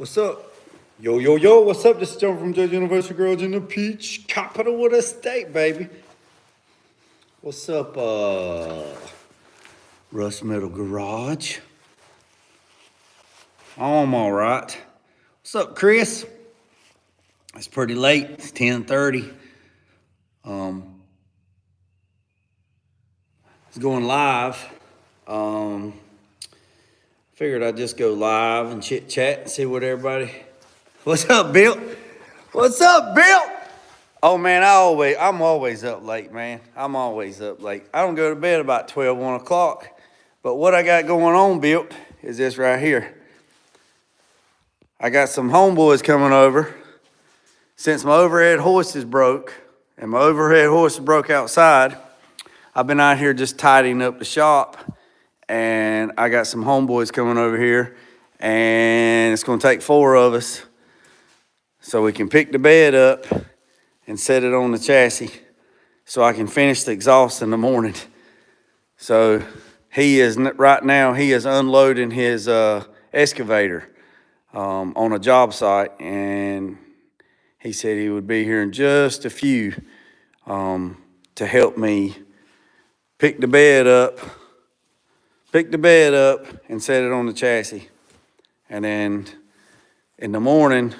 What's up? Yo, yo, yo, what's up? This is John from Judge Innovation Garage in the Peach Capital of the state, baby. What's up, Rust Metal Garage? I'm all right. What's up, Chris? It's pretty late. It's 10:30. It's going live. Figured I'd just go live and chit chat and see what everybody. What's up, Bill? What's up, Bill? Oh man, I'm always up late, man. I'm always up late. I don't go to bed about 12, 1 o'clock. But what I got going on, Bill, is this right here. I got some homeboys coming over. Since my overhead hoist is broke, and my overhead hoist is broke outside, I've been out here just tidying up the shop. And I got some homeboys coming over here, and it's gonna take 4 of us so we can pick the bed up and set it on the chassis so I can finish the exhaust in the morning. So right now he is unloading his excavator on a job site, and he said he would be here in just a few to help me pick the bed up and set it on the chassis. And then in the morning,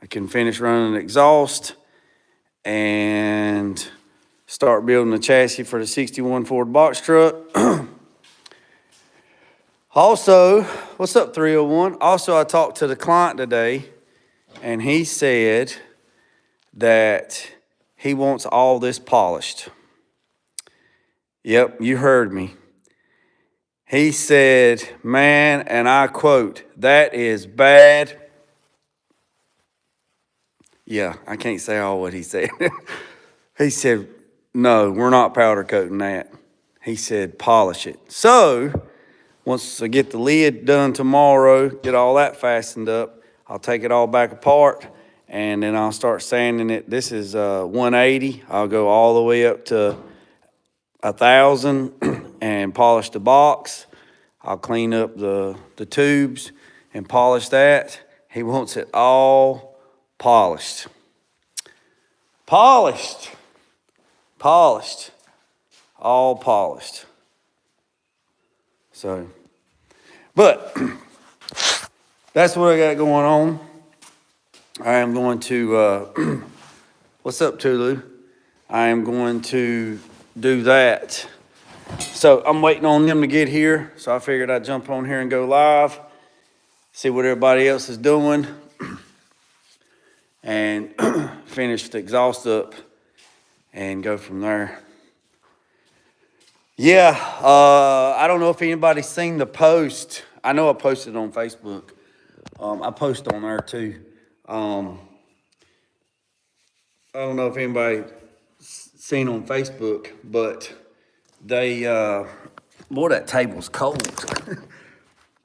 I can finish running the exhaust and start building the chassis for the 61 Ford box truck. Also, what's up, 301? Also, I talked to the client today, and he said that he wants all this polished. Yep, you heard me. He said, man, and I quote, "That is bad." Yeah, I can't say all what he said. He said, "No, we're not powder coating that." He said, "Polish it." So, once I get the lid done tomorrow, get all that fastened up, I'll take it all back apart, and then I'll start sanding it. This is 180. I'll go all the way up to 1,000 and polish the box. I'll clean up the tubes and polish that. He wants it all polished. Polished. Polished. All polished. So, but that's what I got going on. I am going to, what's up, Tulu? I am going to do that. So I'm waiting on them to get here. So I figured I'd jump on here and go live, see what everybody else is doing, and finish the exhaust up and go from there. Yeah, I don't know if anybody's seen the post. I know I posted on Facebook. I post on there too. I don't know if anybody's seen on Facebook, but they, boy, that table's cold.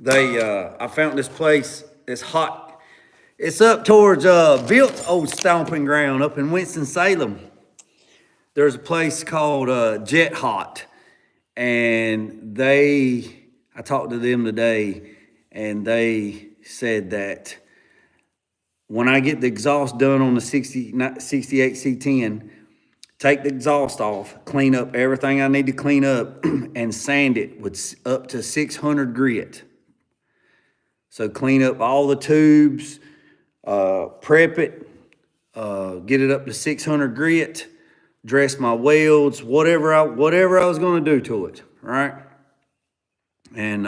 I found this place. It's hot. It's up towards Bilt's old stomping ground up in Winston-Salem. There's a place called Jet Hot, and I talked to them today, and they said that when I get the exhaust done on the 68 C10, take the exhaust off, clean up everything I need to clean up, and sand it with up to 600 grit. So clean up all the tubes, prep it, get it up to 600 grit, dress my welds, whatever I was going to do to it, right? And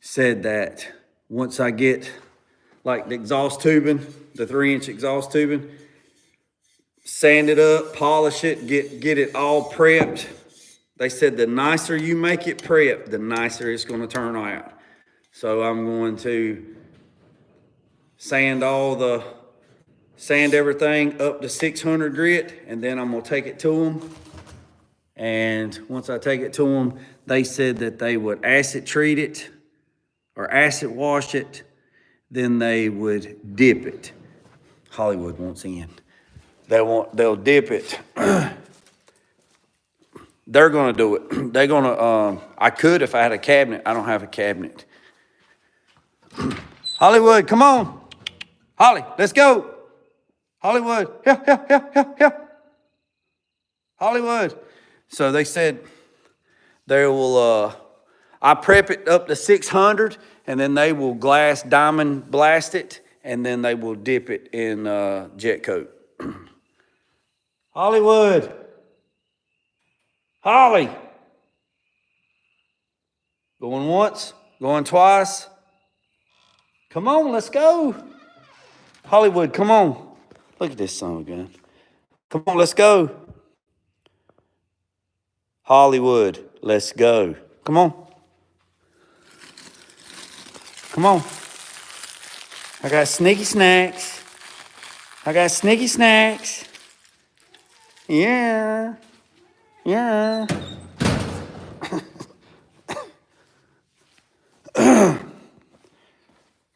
said that once I get like the exhaust tubing, the 3-inch exhaust tubing, sand it up, polish it, get it all prepped. They said the nicer you make it prepped, the nicer it's going to turn out. So I'm going to sand everything up to 600 grit, and then I'm going to take it to them. And once I take it to them, they said that they would acid treat it or acid wash it, then they would dip it. Hollywood wants in. They'll dip it. They're gonna do it. They're gonna, I could if I had a cabinet. I don't have a cabinet. Hollywood, come on. Holly, let's go. Hollywood, here. Hollywood. So they said they will, I prep it up to 600 and then they will glass diamond blast it and then they will dip it in jet coat. Hollywood. Holly. Going once, going twice. Come on, let's go. Hollywood, come on. Look at this son of a gun. Come on, let's go. Hollywood, let's go. Come on. Come on. I got sneaky snacks. I got sneaky snacks. Yeah. Yeah.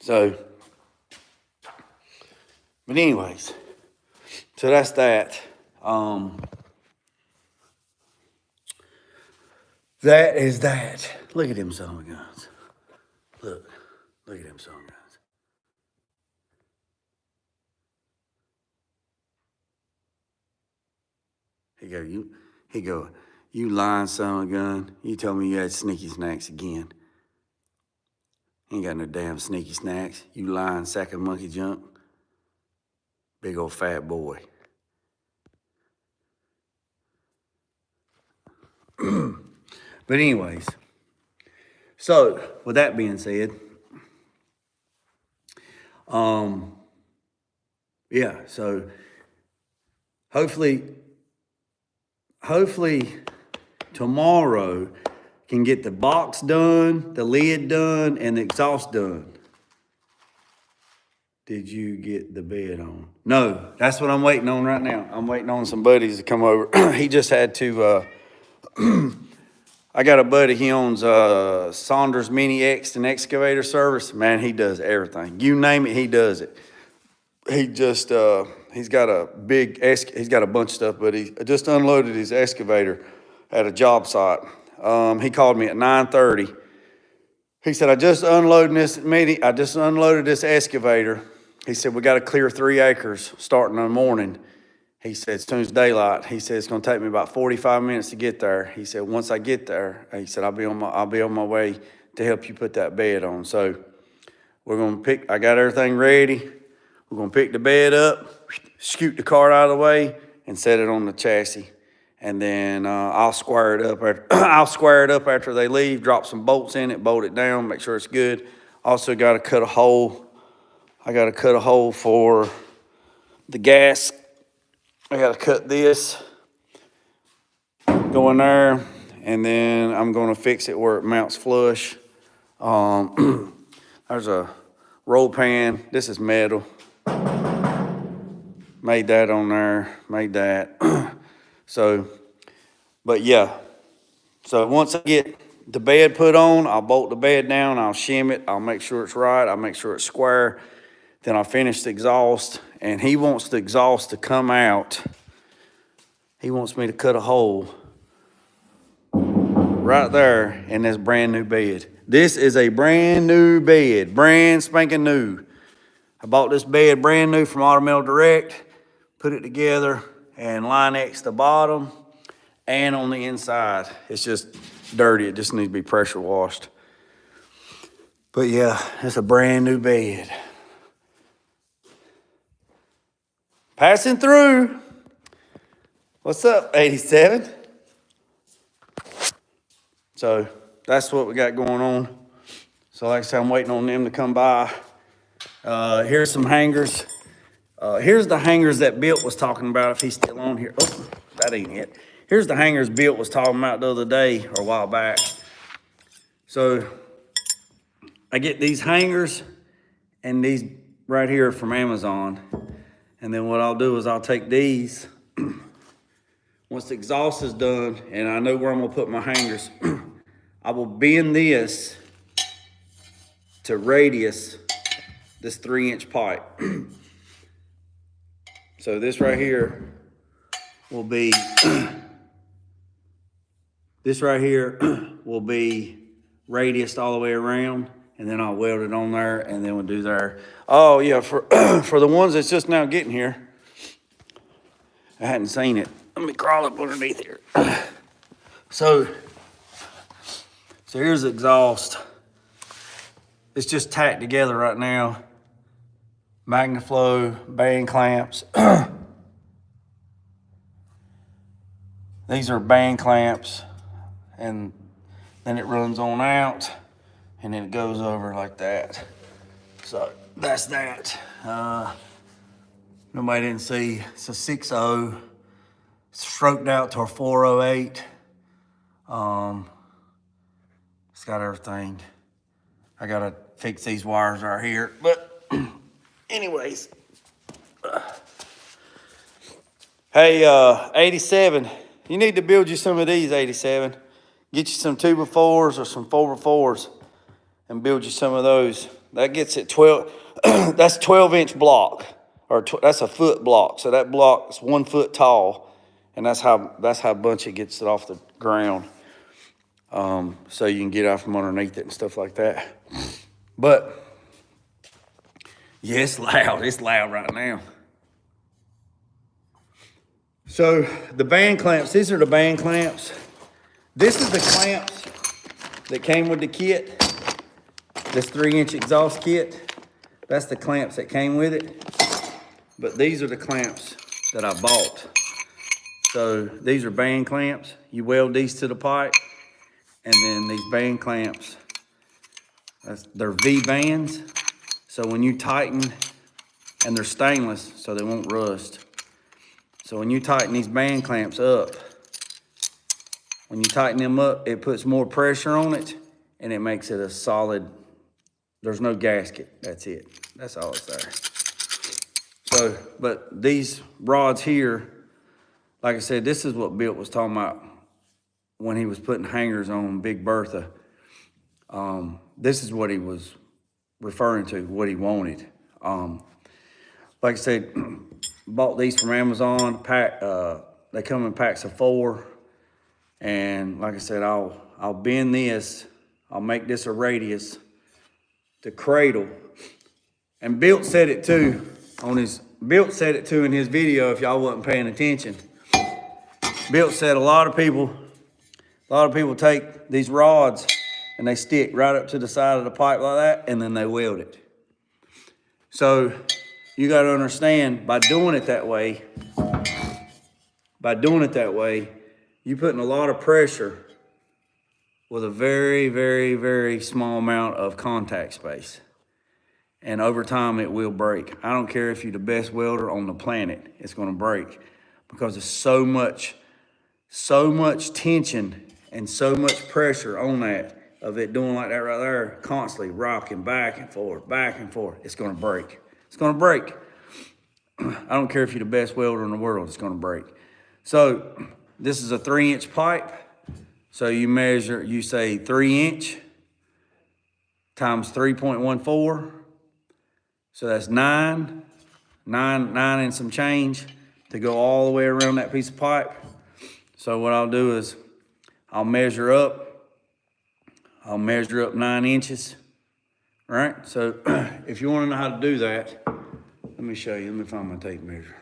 So, but anyways, so that's that. That is that. Look at them son of guns. Look at them son of guns. He go, you lying son of a gun. You told me you had sneaky snacks again. Ain't got no damn sneaky snacks. You lying sack of monkey junk. Big old fat boy. But anyways, so with that being said, yeah, so hopefully tomorrow can get the box done, the lid done, and the exhaust done. Did you get the bed on? No, that's what I'm waiting on right now. I'm waiting on some buddies to come over. He just had to, I got a buddy, he owns Saunders Mini X and excavator service. Man, he does everything. You name it, he does it. He just, he's got a he's got a bunch of stuff, but he just unloaded his excavator at a job site. He called me at 9:30. He said, I just unloaded this excavator. He said, we got to clear 3 acres starting in the morning. He said, as soon as daylight, he said, it's going to take me about 45 minutes to get there. He said, once I get there, he said, I'll be on my way to help you put that bed on. So I got everything ready. We're going to pick the bed up, scoot the cart out of the way, and set it on the chassis. And then I'll square it up. After they leave, drop some bolts in it, bolt it down, make sure it's good. Also got to cut a hole. I got to cut a hole for the gas. I got to cut this, go in there, and then I'm going to fix it where it mounts flush. There's a roll pan. This is metal. Made that on there, made that. So, but yeah. So once I get the bed put on, I'll bolt the bed down, I'll shim it, I'll make sure it's right, I'll make sure it's square. Then I'll finish the exhaust, and he wants the exhaust to come out. He wants me to cut a hole right there in this brand new bed. This is a brand new bed, brand spanking new. I bought this bed brand new from Automail Direct, put it together, and Line-X the bottom and on the inside. It's just dirty, it just needs to be pressure washed. But yeah, it's a brand new bed. Passing through. What's up, 87? So that's what we got going on. So like I said, I'm waiting on them to come by. Here's some hangers. Here's the hangers that Bill was talking about, if he's still on here. Oh, that ain't it. Here's the hangers Bill was talking about the other day or a while back. So I get these hangers and these right here from Amazon. And then what I'll do is I'll take these, once the exhaust is done and I know where I'm gonna put my hangers, I will bend this to radius this 3-inch pipe. So this right here will be, this right here will be radiused all the way around, and then I'll weld it on there, and then we'll do there. Oh yeah, for for the ones that's just now getting here, I hadn't seen it. Let me crawl up underneath here. So here's the exhaust. It's just tacked together right now. MagnaFlow, band clamps. These are band clamps, and then it runs on out, and then it goes over like that. So that's that. Nobody didn't see. It's a 6.0. It's stroked out to a 408. It's got everything. I gotta fix these wires right here, but anyways. Hey, 87, you need to build you some of these, 87. Get you some 2x4s or some 4x4s and build you some of those. That gets it 12, that's 12-inch block, or that's a foot block. So that block is 1 foot tall, and that's how a bunch it gets it off the ground. So you can get out from underneath it and stuff like that. But yeah, it's loud. It's loud right now. So the band clamps, these are the band clamps. This is the clamps that came with the kit. This 3-inch exhaust kit. That's the clamps that came with it. But these are the clamps that I bought. So these are band clamps. You weld these to the pipe. And then these band clamps, they're V-bands. So when you tighten, and they're stainless, so they won't rust. So when you tighten these band clamps up, when you tighten them up, it puts more pressure on it, and it makes it a solid, there's no gasket, that's it. That's all it's there. So, but these rods here, like I said, this is what Bill was talking about when he was putting hangers on Big Bertha. This is what he was referring to, what he wanted. Like I said, bought these from Amazon. They come in packs of 4. And like I said, I'll bend this. I'll make this a radius to cradle. And Bill said it too in his video, if y'all wasn't paying attention. Bill said a lot of people take these rods and they stick right up to the side of the pipe like that, and then they weld it. So you got to understand, by doing it that way, you're putting a lot of pressure with a very, very, very small amount of contact space. And over time, it will break. I don't care if you're the best welder on the planet, it's going to break, because there's so much tension and so much pressure on that, of it doing like that right there, constantly rocking back and forth. It's going to break. It's going to break. I don't care if you're the best welder in the world, it's going to break. So this is a 3-inch pipe. So you measure, you say 3-inch times 3.14. So that's 9 and some change to go all the way around that piece of pipe. So what I'll do is I'll measure up 9 inches, right? So if you want to know how to do that, let me show you. Let me find my tape measure.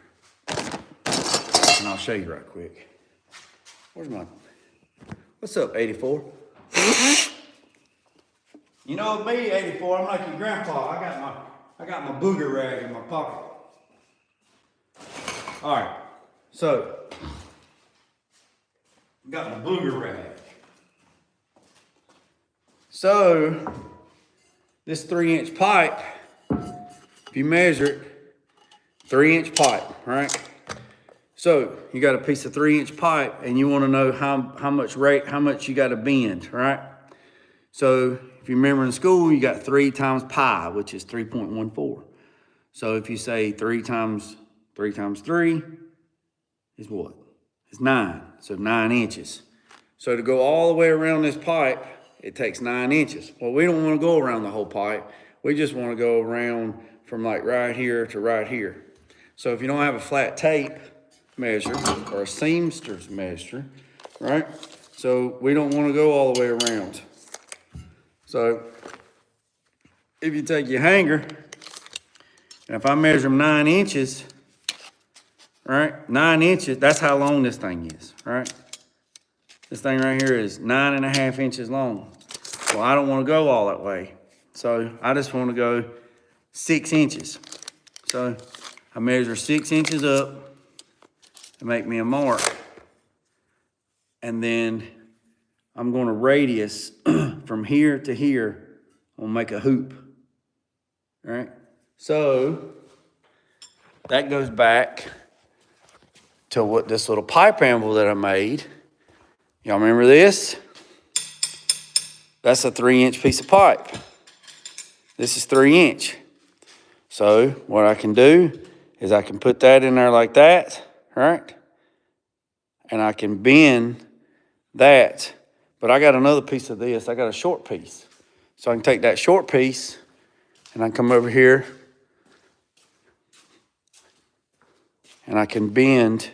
And I'll show you right quick. What's up, 84? You know me, 84, I'm like your grandpa. I got my booger rag in my pocket. All right, so got my booger rag. So this 3-inch pipe, if you measure it, 3-inch pipe, right? So you got a piece of 3-inch pipe, and you want to know how much you got to bend, right? So if you remember in school, you got 3 times pi, which is 3.14. So if you say 3 times 3 is what? It's 9. So 9 inches. So to go all the way around this pipe, it takes 9 inches. Well, we don't want to go around the whole pipe. We just want to go around from like right here to right here. So if you don't have a flat tape measure or a seamster's measure, right? So we don't want to go all the way around. So if you take your hanger, and if I measure them 9 inches, right? 9 inches, that's how long this thing is, right? This thing right here is 9.5 inches long. Well, I don't want to go all that way. So I just want to go 6 inches. So I measure 6 inches up and make me a mark. And then I'm going to radius from here to here. I'm going to make a hoop. All right. So that goes back to what this little pipe anvil that I made. Y'all remember this? That's a 3-inch piece of pipe. This is 3 inch. So what I can do is I can put that in there like that, right? And I can bend that, but I got another piece of this. I got a short piece. So I can take that short piece and I can come over here and I can bend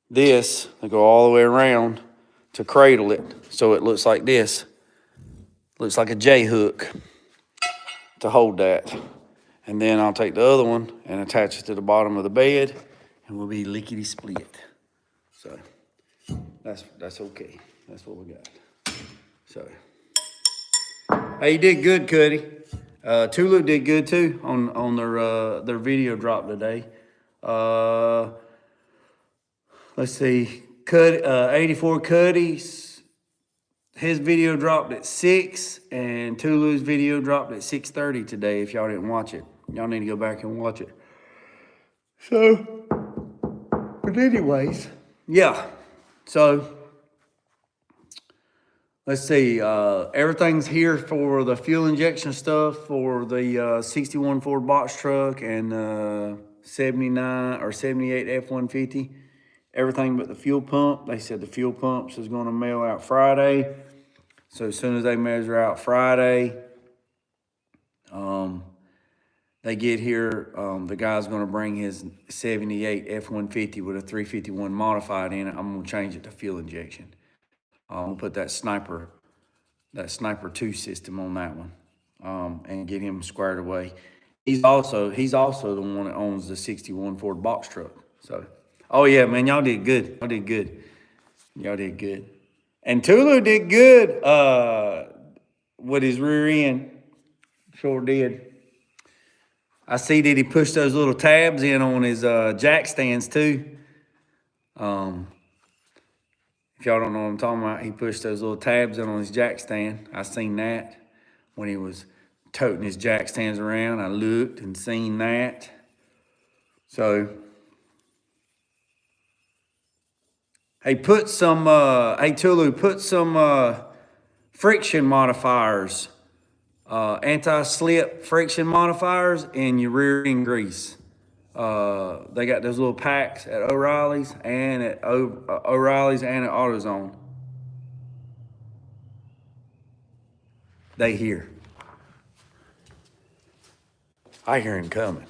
this and go all the way around to cradle it so it looks like this. Looks like a J hook to hold that. And then I'll take the other one and attach it to the bottom of the bed and we'll be lickety split. So that's okay. That's what we got. So, hey, you did good, Cuddy. Tulu did good too on their video drop today. Let's see, 84 Cuddy's, his video dropped at 6, and Tulu's video dropped at 6:30 today. If y'all didn't watch it, y'all need to go back and watch it. So, but anyways, yeah. So let's see, everything's here for the fuel injection stuff for the 61 Ford box truck and 79 or 78 F-150. Everything but the fuel pump. They said the fuel pumps is going to mail out Friday. So as soon as they measure out Friday, they get here, the guy's going to bring his 78 F-150 with a 351 modified in it. I'm going to change it to fuel injection. I'm going to put that Sniper 2 system on that one, and get him squared away. He's also the one that owns the 61 Ford box truck. So, oh yeah, man, y'all did good. Y'all did good. And Tulu did good, with his rear end. Sure did. I see that he pushed those little tabs in on his jack stands too. If y'all don't know what I'm talking about, he pushed those little tabs in on his jack stand. I seen that when he was toting his jack stands around. I looked and seen that. So, hey, Tulu, put some friction modifiers, anti-slip friction modifiers in your rear end grease. They got those little packs at O'Reilly's and at O'Reilly's and at AutoZone. They hear. I hear him coming.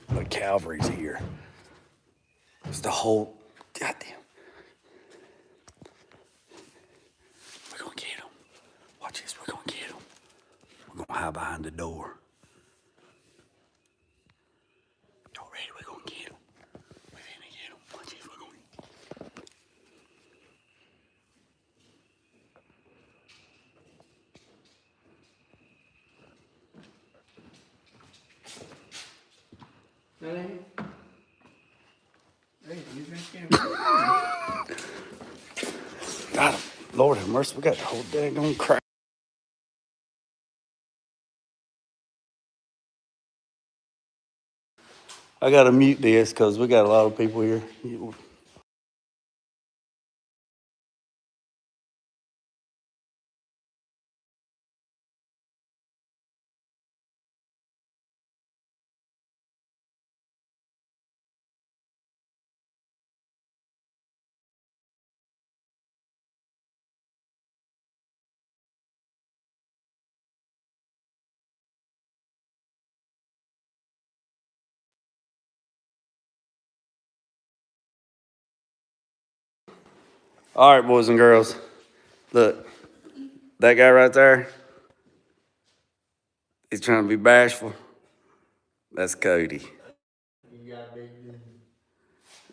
But Calvary's here. It's the whole goddamn. We're gonna get him. Watch this. We're gonna get him. We're gonna hide behind the door. Y'all ready? We're gonna get him. We're gonna get him. Watch this. We're gonna. Got him. Lord have mercy. We got the whole daggone crap. I gotta mute this because we got a lot of people here. All right, boys and girls. Look, that guy right there, he's trying to be bashful. That's Cody.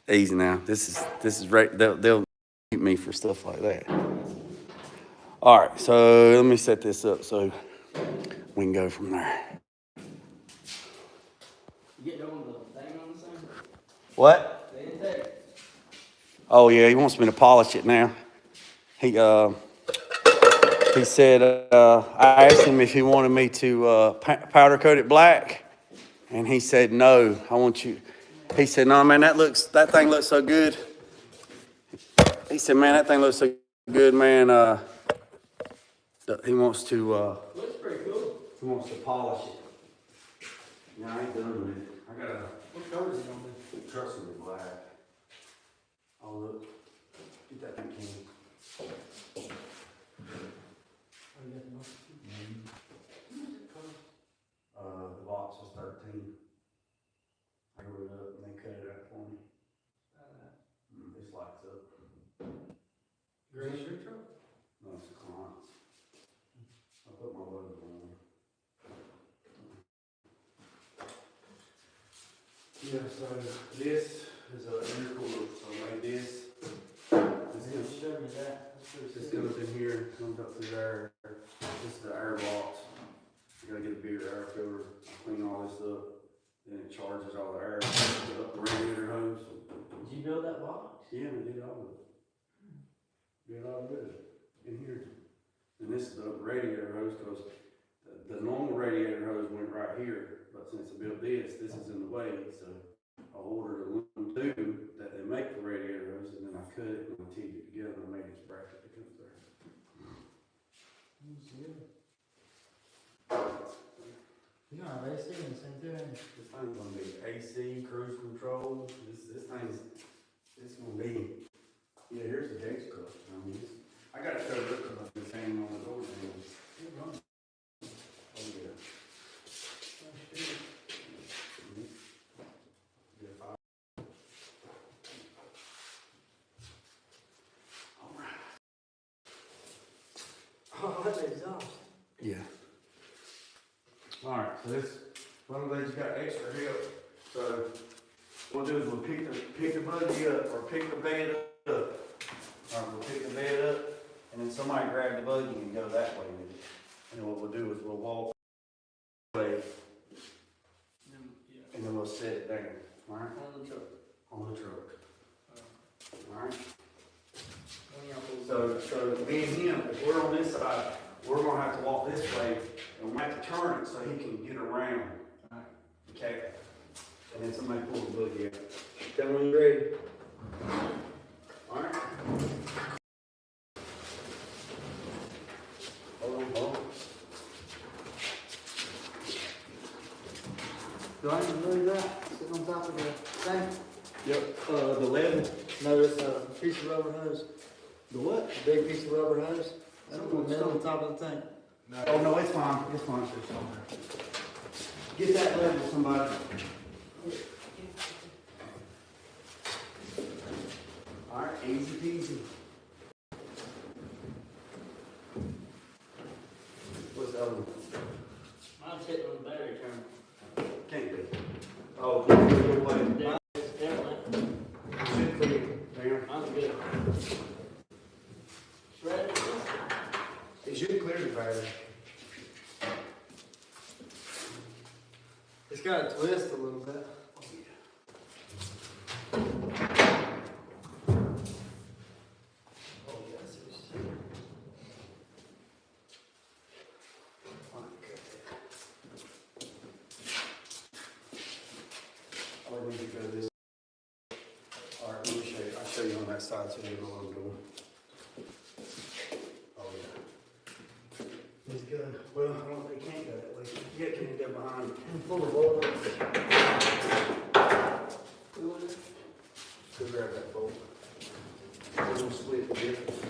Easy now. This is right. They'll keep me for stuff like that. All right, so let me set this up so we can go from there. You get on the thing on the same? What? Oh yeah, he wants me to polish it now. He said I asked him if he wanted me to powder coat it black, and he said no. I want you. He said no, man. That thing looks so good. He said, man, that thing looks so good, man. He wants to. Looks pretty cool. He wants to polish it. No, I ain't done with it. I gotta. What color is it gonna be? Trust me, black. Oh look, get that thing clean. The box was 13. I grew it up and they cut it out for me. This lights up. Gray street truck? No, it's a client. I put my logo on. Yeah, so this is an intercooler. So I made this. This goes in here, comes up through there. This is the air box. You gotta get a bigger air filter, clean all this up. Then it charges all the air up the radiator hose. Did you build that box? Yeah, we did all of it. Did all of it in here. And this is the radiator hose because the normal radiator hose went right here. But since I built this is in the way. So I ordered a aluminum tube that they make for radiator hose, and then I cut it and I teed it together and I made this bracket that comes there. You don't have AC in the same thing. This thing's gonna be AC, cruise control. This thing's, it's gonna be, yeah, here's the Dex cup. I mean, I got it covered up because I've been hanging on the door handles. Oh, yeah. All right. Oh, that's exhaust. Yeah. All right, so this, one of these got extra help. So what we'll do is we'll pick the buggy up or pick the bed up. All right, we'll pick the bed up and then somebody grab the buggy and go that way with it. And what we'll do is we'll walk away and then we'll set it down. All right? On the truck. On the truck. All right? So me and him, if we're on this side, we're gonna have to walk this way and we have to turn it so he can get around. Okay? And then somebody pull the buggy out. Tell me when you're ready. All right? Hold on. Do I need to move that? Sitting on top of the thing? Yep. The level. No, it's a piece of rubber hose. The what? A big piece of rubber hose. That's on the top of the tank. No. Oh no, it's fine. It's fine. Get that level, somebody. All right, easy peasy. What's the other one? Mine's hitting on the battery terminal. Can't be. Oh, good way. It's definitely. Should clear. There. Mine's good. Shredded. It should clear the battery. It's got to twist a little bit. We need to go this. All right, let me show you. I'll show you on that side so you know what I'm doing. Oh yeah. He's good. Well, I don't think he can't go that way. Yeah, can you go behind him? I'm full of oil. Go grab that bolt. We're gonna split the difference.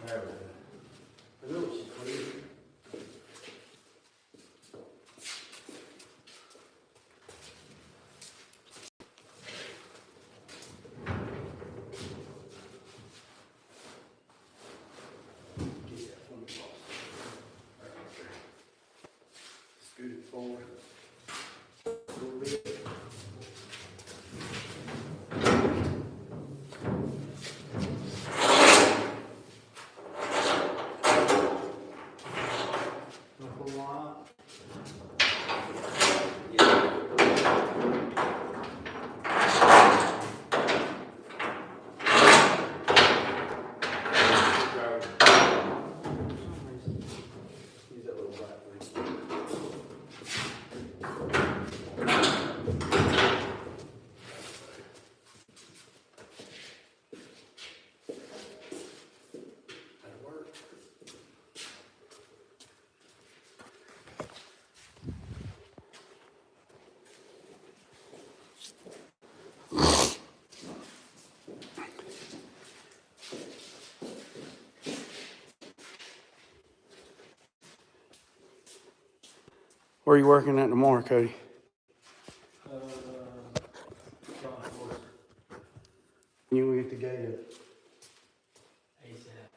There we go. I know it's clear. Where you working at tomorrow, Cody? You will get the gate up. ASAP.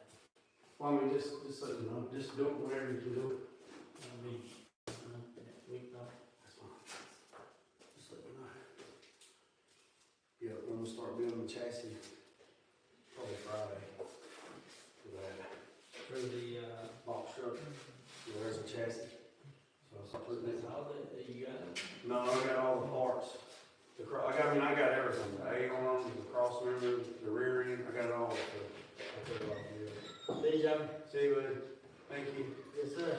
Well, I mean, just so you know, just do it whenever you can do it. Next week, though. That's fine. Just let me know. Yeah, we're gonna start building the chassis probably Friday. For that For the, box truck. Yeah, there's a chassis. So I'll start putting it. that's all that you got? No, I got all the parts. I got everything. The A-arm, the cross member, the rear end, I got it all. So I'll put it all together. Good job. See you, buddy. Thank you. Yes, sir.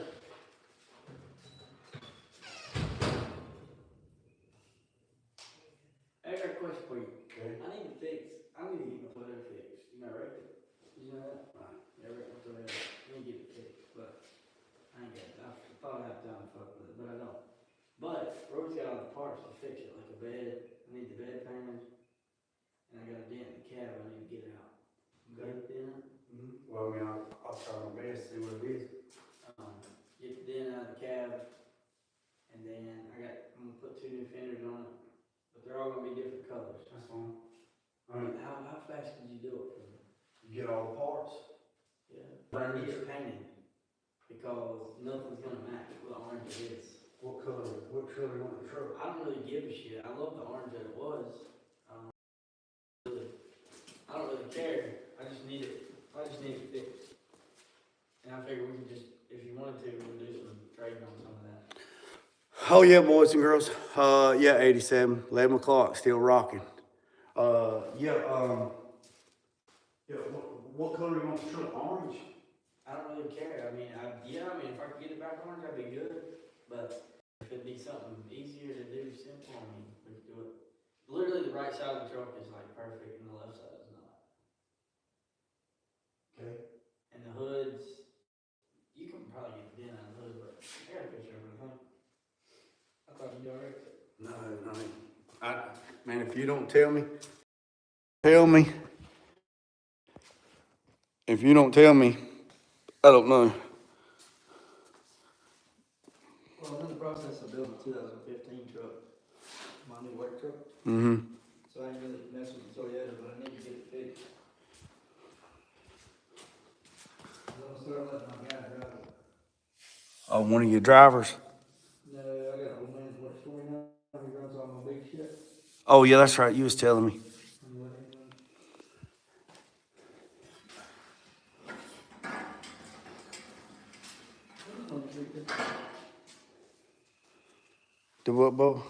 I got a question for you. Okay. I need to get my Toyota fixed. You know, right? Did you know that? Right. Yeah, right, my Toyota. I need to get it fixed, but I ain't got it. I thought I'd have time to fuck with it, but I don't. But Roy's got all the parts to fix it, like a bed. I need the bed painted. And I got a dent in the cab I need to get out. You got it then? Well, I mean, I'll try my best to see what it is. Get the dent out of the cab. And then I'm gonna put 2 new fenders on it. But they're all gonna be different colors. That's fine. All right, How fast could you do it for me? you get all the parts. Yeah. But I need it painted. Because nothing's gonna match what orange it is. What color you want the truck? I don't really give a shit. I love the orange that it was. I don't really care. I just need it fixed. And I figure we can just, if you wanted to, we can do some trading on some of that. Oh yeah, boys and girls. Yeah, 87, 11 o'clock, still rocking. Yeah, what color you want the truck? Orange? I don't really care. I mean, if I could get it back orange, that'd be good. But if it'd be something easier to do, simple, I mean, we could do it. Literally, the right side of the truck is like perfect, and the left side is not. Okay. And the hoods, you can probably get the dent out of the hood, but I got a picture of it, huh? I thought you'd already. No. Man, if you don't tell me. If you don't tell me, I don't know. Well, I'm in the process of building a 2015 truck, my new work truck. Mm-hmm. So I ain't really messing with the Toyota, but I need to get it fixed. I'm gonna start letting my guy drive it. Oh, one of your drivers? No, I got old man that works for me now. He runs all my big shit. Oh yeah, that's right. You was telling me. I'm letting him run. The what, Bo?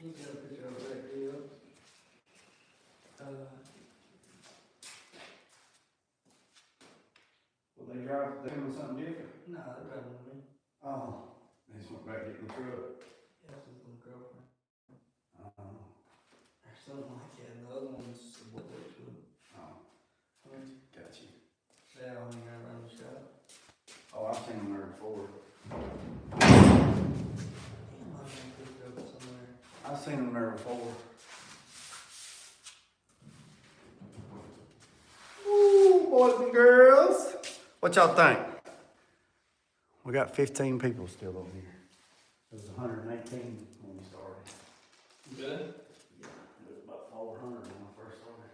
He's got a picture of that deal. Well, they doing something different. No, they're driving with me. Oh, they just went back to get the truck. Yeah, that's his little girlfriend. Oh. Or something like that. And the other one's what they're doing. Oh, got you. Yeah, I only got around the shop. Oh, I've seen them there before. Damn, I got a picture of it somewhere. I've seen them there before. Ooh, boys and girls. What y'all think? We got 15 people still over here. It was 118 when we started. Good? Yeah, it was about 400 when I first started.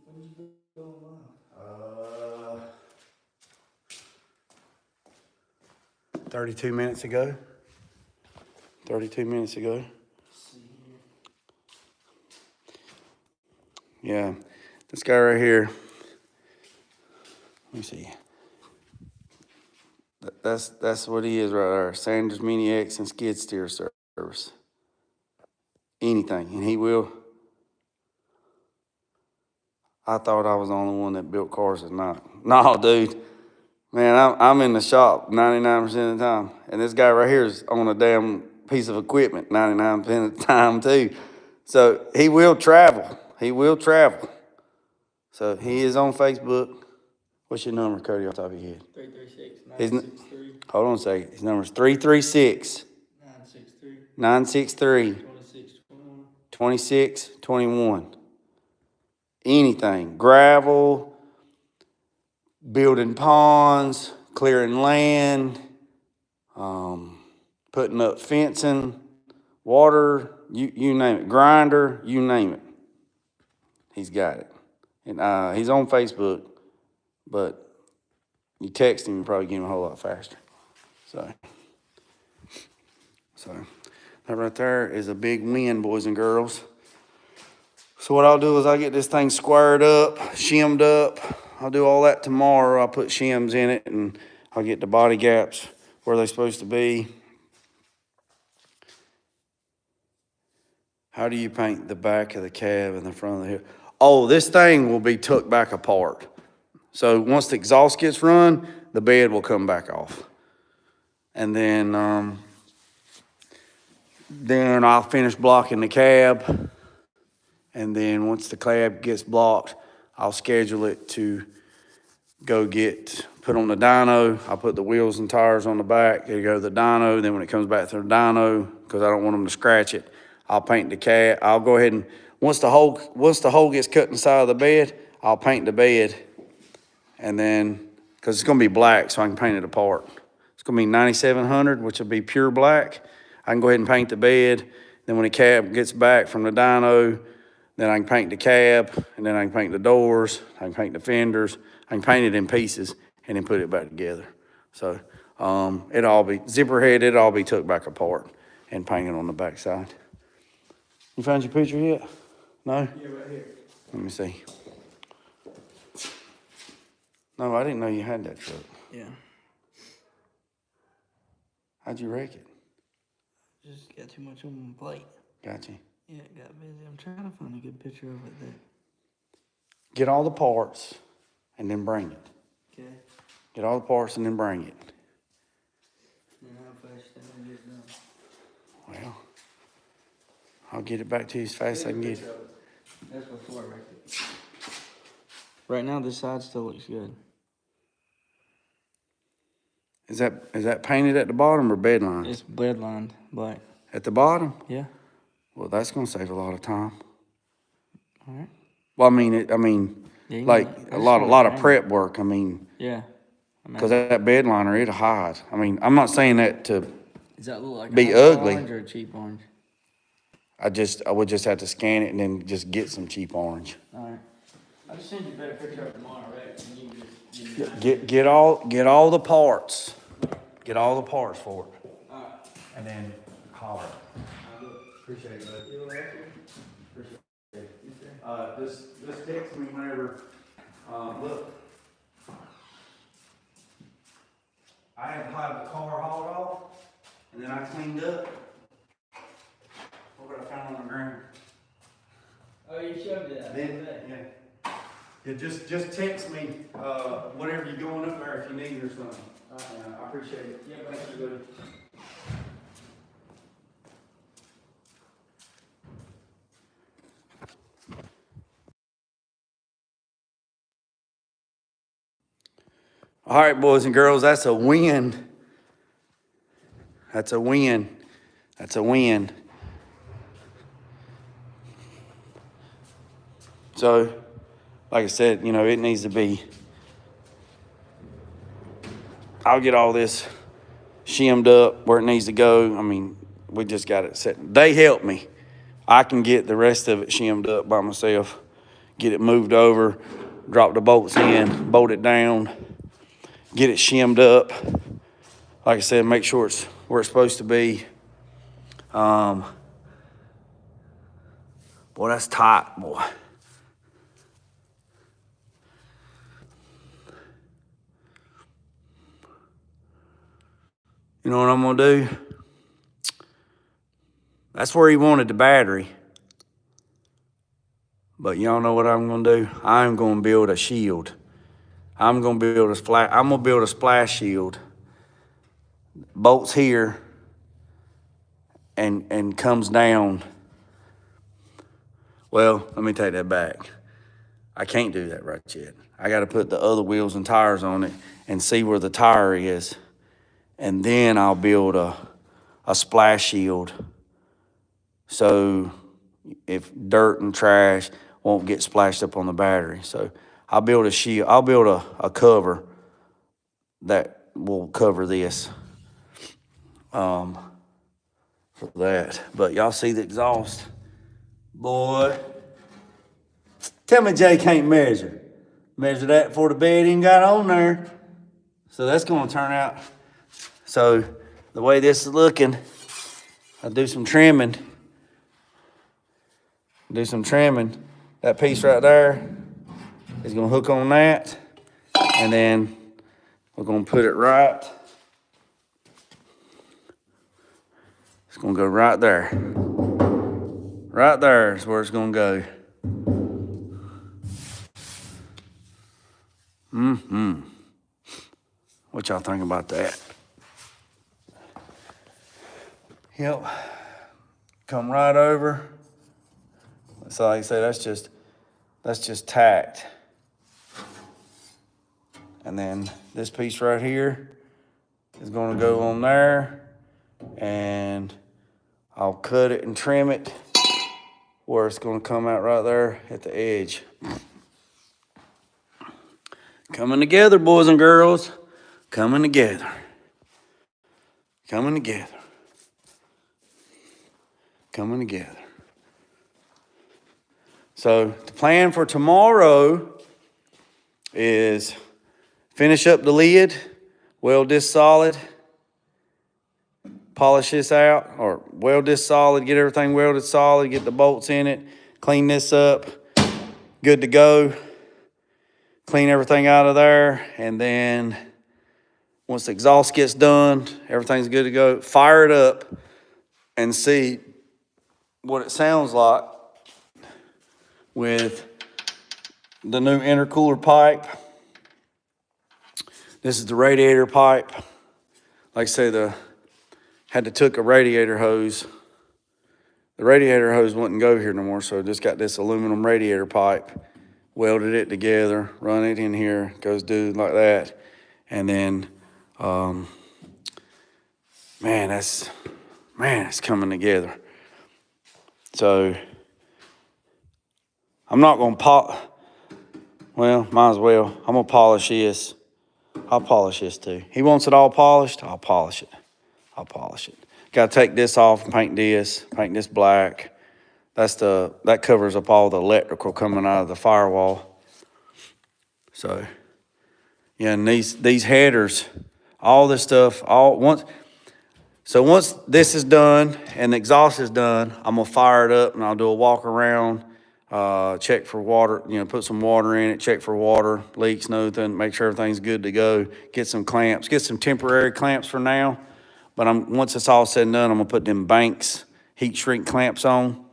When did you go live? 32 minutes ago. 32 minutes ago. See here. Yeah, this guy right here. Let me see. That's what he is right there. Sanders Mini X and skid steer service. Anything, and he will. I thought I was the only one that built cars at night. No, dude. Man, I'm in the shop 99% of the time. And this guy right here is on a damn piece of equipment 99% of the time too. So he will travel. So he is on Facebook. What's your number, Cody, off the top of your head? 336-963. Hold on a second. His number is 336 963. 963 2621. 2621. Anything. Gravel, building ponds, clearing land, putting up fencing, water, you name it, grinder, you name it. He's got it. And he's on Facebook, but you text him, you probably get him a whole lot faster. So that right there is a big win, boys and girls. So what I'll do is I'll get this thing squared up, shimmed up. I'll do all that tomorrow. I'll put shims in it, and I'll get the body gaps where they're supposed to be. How do you paint the back of the cab and the front of the hood? Oh, this thing will be took back apart. So once the exhaust gets run, the bed will come back off. And then I'll finish blocking the cab. And then once the cab gets blocked, I'll schedule it to go put on the dyno. I'll put the wheels and tires on the back. It'll go to the dyno. Then when it comes back to the dyno, because I don't want them to scratch it, I'll paint the cab. I'll go ahead and, once the hole gets cut inside of the bed, I'll paint the bed. And then, because it's going to be black, so I can paint it apart. It's going to be 9700, which will be pure black. I can go ahead and paint the bed. Then when the cab gets back from the dyno, then I can paint the cab, and then I can paint the doors, I can paint the fenders, I can paint it in pieces, and then put it back together. So it'll all be, zipper head, it'll all be took back apart and painted on the back side. You found your picture yet? No? Yeah, right here. Let me see. No, I didn't know you had that truck. Yeah. How'd you wreck it? Just got too much on my plate. Gotcha. Yeah, it got busy. I'm trying to find a good picture of it there. Get all the parts and then bring it. Okay. Get all the parts and then bring it. And how fast that one gets done? Well, I'll get it back to you as fast as I can get it. That's before I wrecked it. Right now, this side still looks good. Is that painted at the bottom or bed line? It's bed lined black. At the bottom? Yeah. Well, that's gonna save a lot of time. All right. Well, I mean, Yeah, like a lot of prep work. I mean, Yeah. because that bed liner, it'll hide. I mean, I'm not saying that to. Does that look like be a ugly. orange or a cheap orange? I would just have to scan it and then just get some cheap orange. All right. I'll just send you a better picture of it tomorrow, right? And you can just give me Get all the parts. Get all the parts for it. All right. And then holler. I'll do it. Appreciate it, bud. You want to Appreciate it. You say? Just text me whenever, look. I had to have the car hauled off, and then I cleaned up. Look what I found on the ground. Oh, you showed me that. Then, yeah, just text me, whatever you're going up there if you need or something. I appreciate it. Yeah, thanks for good. All right, boys and girls, that's a win. That's a win. That's a win. So, like I said, it needs to be, I'll get all this shimmed up where it needs to go. I mean, we just got it set. They helped me. I can get the rest of it shimmed up by myself, get it moved over, drop the bolts in, bolt it down, get it shimmed up. Like I said, make sure it's where it's supposed to be. Boy, that's tight, boy. You know what I'm gonna do? That's where he wanted the battery. But y'all know what I'm gonna do? I'm gonna build a shield. I'm gonna build a splash shield. Bolts here and comes down. Well, let me take that back. I can't do that right yet. I gotta put the other wheels and tires on it and see where the tire is. And then I'll build a splash shield so if dirt and trash won't get splashed up on the battery. So I'll build a shield. I'll build a cover that will cover this for that. But y'all see the exhaust, boy. Tell me Jay can't measure. Measure that for the bed he got on there. So that's gonna turn out. So the way this is looking, I'll do some trimming. That piece right there is gonna hook on that. And then we're gonna put it right. It's gonna go right there. Right there is where it's gonna go. What y'all think about that? Yep. Come right over. So like I say, that's just tacked. And then this piece right here is gonna go on there, and I'll cut it and trim it where it's gonna come out right there at the edge. Coming together, boys and girls. Coming together. Coming together. Coming together. So the plan for tomorrow is finish up the lid, weld this solid, polish this out, or weld this solid, get everything welded solid, get the bolts in it, clean this up, good to go. Clean everything out of there, and then once the exhaust gets done, everything's good to go, fire it up and see what it sounds like with the new intercooler pipe. This is the radiator pipe. Like I say, had to took a radiator hose. The radiator hose wouldn't go here no more, so just got this aluminum radiator pipe. Welded it together, run it in here, goes do like that. And then, man, it's coming together. So, I'm not gonna well, might as well. I'm gonna polish this. I'll polish this too. He wants it all polished, I'll polish it. Gotta take this off and paint this black. That covers up all the electrical coming out of the firewall. So, yeah, and these headers, all this stuff, once this is done and the exhaust is done, I'm gonna fire it up and I'll do a walk around, check for water, put some water in it, check for water, leaks, nothing, make sure everything's good to go, get some clamps, get some temporary clamps for now. But once it's all said and done, I'm gonna put them Banks heat shrink clamps on.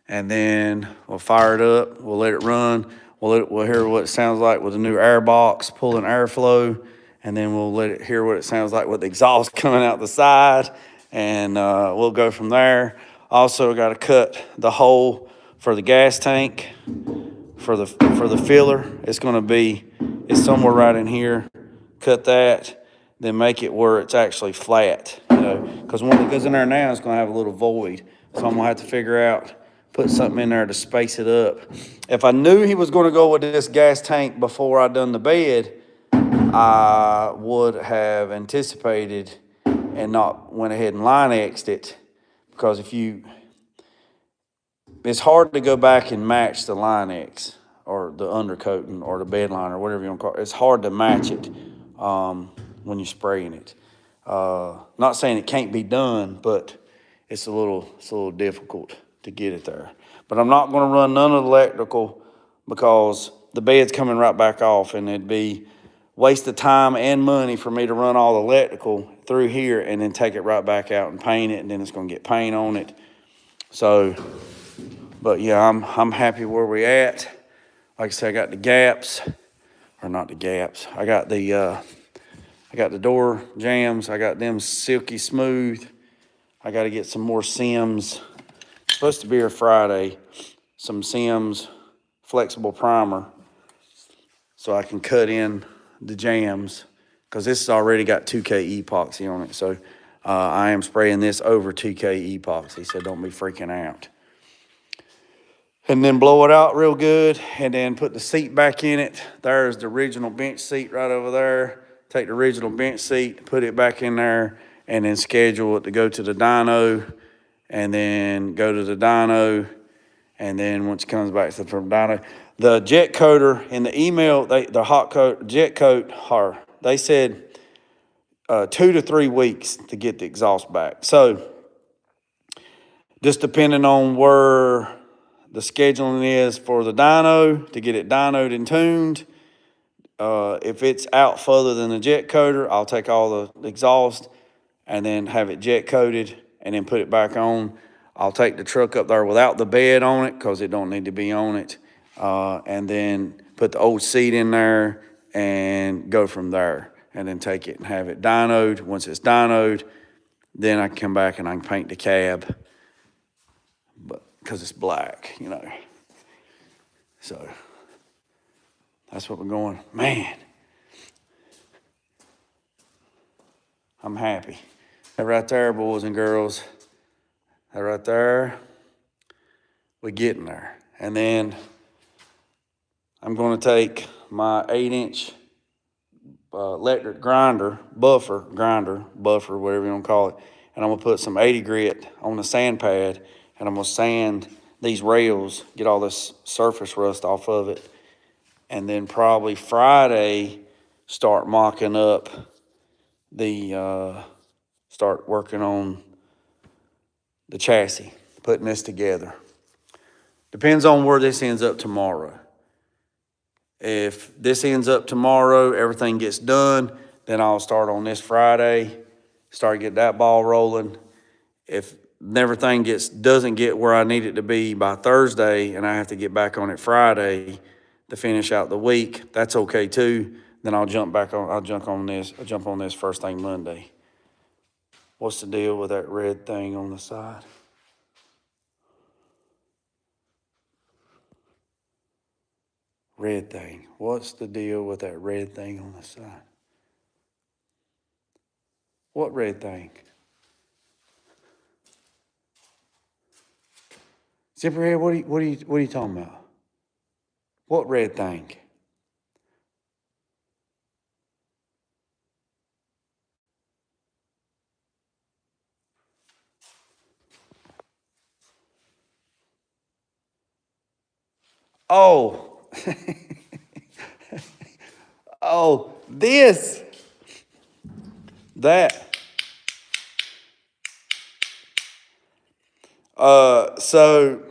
And then we'll fire it up, we'll let it run, we'll hear what it sounds like with the new air box, pulling airflow, and then we'll let it hear what it sounds like with the exhaust coming out the side, and we'll go from there. Also got to cut the hole for the gas tank, for the filler. It's somewhere right in here. Cut that, then make it where it's actually flat, because when it goes in there now, it's gonna have a little void. So I'm gonna have to figure out, put something in there to space it up. If I knew he was gonna go with this gas tank before I done the bed, I would have anticipated and not went ahead and line X'd it, because it's hard to go back and match the line X or the undercoating or the bed liner, whatever you want to call it. It's hard to match it when you're spraying it. Not saying it can't be done, but it's a little difficult to get it there. But I'm not going to run none of the electrical, because the bed's coming right back off, and it'd be waste of time and money for me to run all the electrical through here and then take it right back out and paint it, and then it's going to get paint on it. So, but yeah, I'm happy where we're at. Like I said, I got the gaps, or not the gaps. I got the door jams. I got them silky smooth. I got to get some more Sims. It's supposed to be here Friday. Some Sims flexible primer, so I can cut in the jams, because this has already got 2K epoxy on it. So I am spraying this over 2K epoxy, so don't be freaking out. and then blow it out real good, and then put the seat back in it. There's the original bench seat right over there. Take the original bench seat, put it back in there, and then schedule it to go to the dyno, and then go to the dyno, and then once it comes back from dyno, the jet coater in the email, the hot coat, jet coat, they said 2 to 3 weeks to get the exhaust back. So just depending on where the scheduling is for the dyno to get it dynoed and tuned. If it's out further than the jet coater, I'll take all the exhaust and then have it jet coated and then put it back on. I'll take the truck up there without the bed on it because it don't need to be on it. And then put the old seat in there and go from there. And then take it and have it dynoed. Once it's dynoed, then I can come back and I can paint the cab. But because it's black, you know. So that's what we're going. Man, I'm happy. That right there, boys and girls. That right there, we're getting there. And then I'm going to take my 8-inch electric buffer, whatever you want to call it, and I'm going to put some 80 grit on the sand pad, and I'm going to sand these rails, get all this surface rust off of it, and then probably Friday start mocking up start working on the chassis, putting this together. Depends on where this ends up tomorrow. If this ends up tomorrow, everything gets done, then I'll start on this Friday, start get that ball rolling. If everything doesn't get where I need it to be by Thursday and I have to get back on it Friday to finish out the week, that's okay too. Then I'll jump on this first thing Monday. What's the deal with that red thing on the side? Red thing. What's the deal with that red thing on the side? What red thing? Zipperhead, what are you talking about? What red thing? Oh. Oh, that. So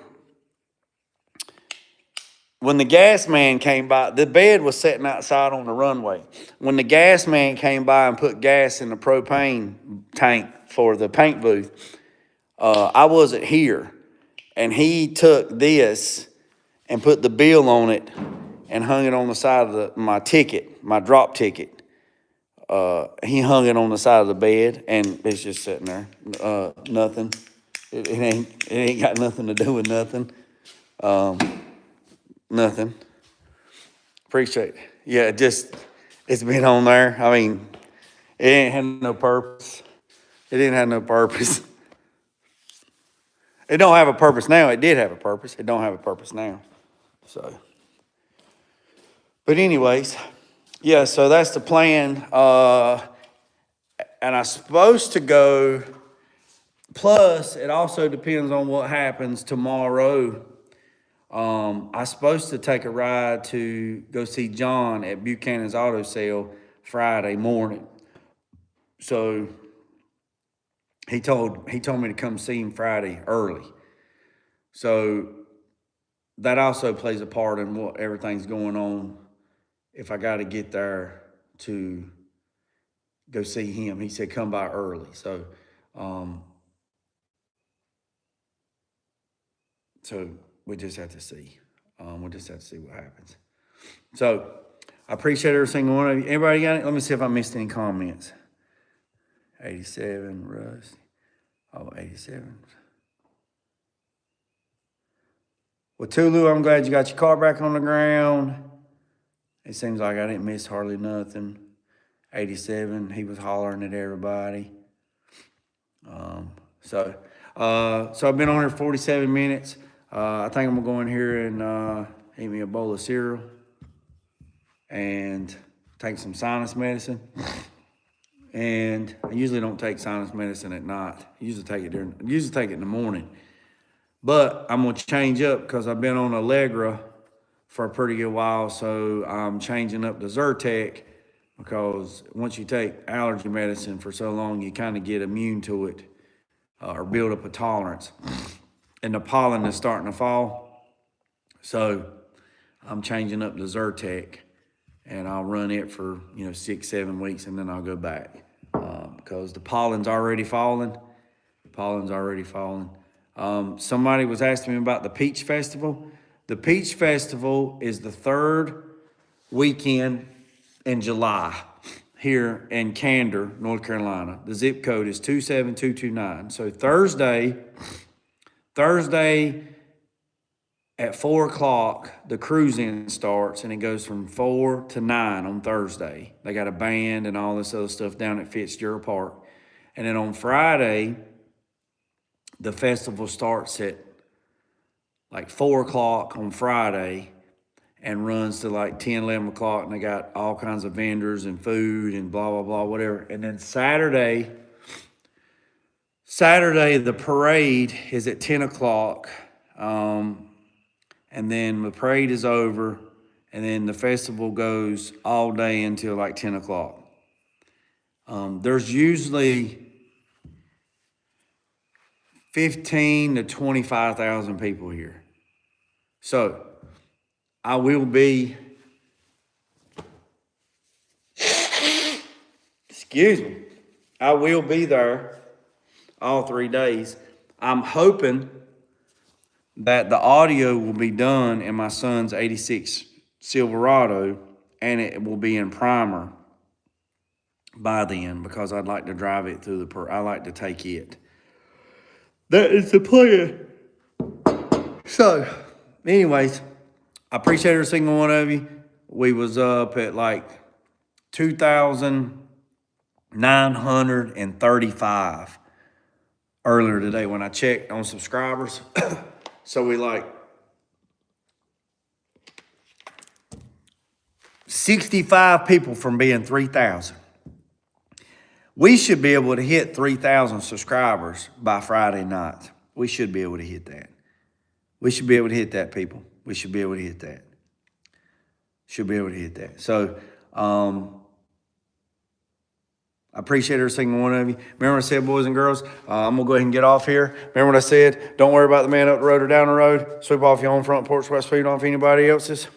when the gas man came by, the bed was sitting outside on the runway. When the gas man came by and put gas in the propane tank for the paint booth, I wasn't here. And he took this and put the bill on it and hung it on the side of my drop ticket. He hung it on the side of the bed, and it's just sitting there. Nothing. It ain't got nothing to do with nothing. Nothing. Appreciate it. Yeah, it's been on there. I mean, it ain't had no purpose. It didn't have no purpose. It don't have a purpose now. It did have a purpose. It don't have a purpose now. So, but anyways, yeah, so that's the plan. And I'm supposed to go, plus it also depends on what happens tomorrow. I'm supposed to take a ride to go see John at Buchanan's Auto Sale Friday morning. So he told me to come see him Friday early. So that also plays a part in what everything's going on. If I got to get there to go see him, he said come by early. So, so we just have to see. We'll just have to see what happens. So I appreciate every single one of you. Everybody got it? Let me see if I missed any comments. 87, Rusty. Oh, 87. Well, Tulu, I'm glad you got your car back on the ground. It seems like I didn't miss hardly nothing. 87, he was hollering at everybody. So I've been on here 47 minutes. I think I'm gonna go in here and eat me a bowl of cereal and take some sinus medicine. And I usually don't take sinus medicine at night. I usually take it in the morning. But I'm gonna change up because I've been on Allegra for a pretty good while, so I'm changing up to Zyrtec because once you take allergy medicine for so long, you kind of get immune to it or build up a tolerance. And the pollen is starting to fall, so I'm changing up to Zyrtec, and I'll run it for 6-7 weeks, and then I'll go back because the pollen's already falling. Somebody was asking me about the Peach Festival. The Peach Festival is the third weekend in July here in Candor, North Carolina. The zip code is 27229. So Thursday at 4 o'clock, the cruise-in starts, and it goes from 4 to 9 on Thursday. They got a band and all this other stuff down at Fitzgerald Park. And then on Friday, the festival starts at like 4 o'clock on Friday and runs to like 10, 11 o'clock, and they got all kinds of vendors and food and blah, blah, blah, whatever. And then Saturday, the parade is at 10 o'clock. And then the parade is over, and then the festival goes all day until like 10 o'clock. There's usually 15 to 25,000 people here. So I will be, I will be there all 3 days. I'm hoping that the audio will be done in my son's 86 Silverado, and it will be in primer by then because I'd like to drive it through I like to take it. That is the plan. So, anyways, I appreciate every single one of you. We was up at like 2,935 earlier today when I checked on subscribers. So we like 65 people from being 3,000. We should be able to hit 3,000 subscribers by Friday night. We should be able to hit that. We should be able to hit that, people. We should be able to hit that. Should be able to hit that. So, I appreciate every single one of you. Remember what I said, boys and girls? I'm going to go ahead and get off here. Remember what I said? Don't worry about the man up the road or down the road. Sweep off your own front porch without sweeping off anybody else's.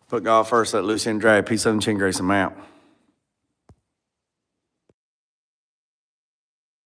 Put God first, let loose and drag. Peace, love, and chin grace. I'm out.